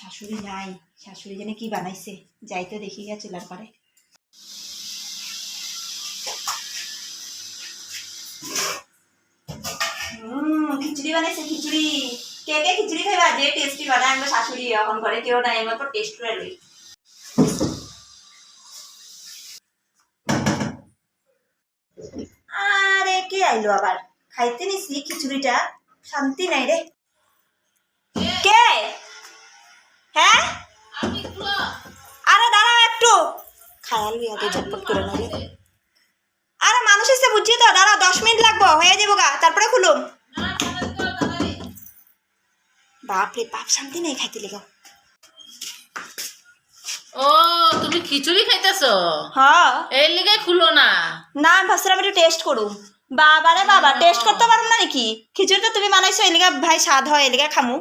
শাশুড়ি নাই, শাশুড়ি জানে কি বানাইছে, যাই তো দেখি গিয়া চুলার পারে। খিচুড়ি বানাইছে, খিচুড়ি। কে কে খিচুড়ি খাইবা? যে টেস্টি বানায় আমরা শাশুড়ি, এখন ঘরে কেউ নাই, আমার তো টেস্ট করে লই। আরে কে আইলো আবার? খাইতে নিছি খিচুড়িটা, শান্তি নাই রে। কে? হ্যাঁ, আরে দাঁড়াও একটু, খায়াল আগে ঝটপট করে লাগে। আরে মানুষ এসে বুঝছি তো, দাঁড়াও 10 মিনিট লাগবো, হয়ে যাবো গা, তারপরে খুলুম। বাপরে বাপ, শান্তি নেই খাইতে লেগে। ও তুমি খিচুড়ি খাইতেছো? হ্যাঁ। এর লিগে খুলো না? না, আমি ভাবছিলাম একটু টেস্ট করুম। বাবা রে বাবা, টেস্ট করতে পারুম না নাকি? খিচুড়ি তো তুমি বানাইছো, এই লিগা ভাই স্বাদ হয়, এই লিগা খামু।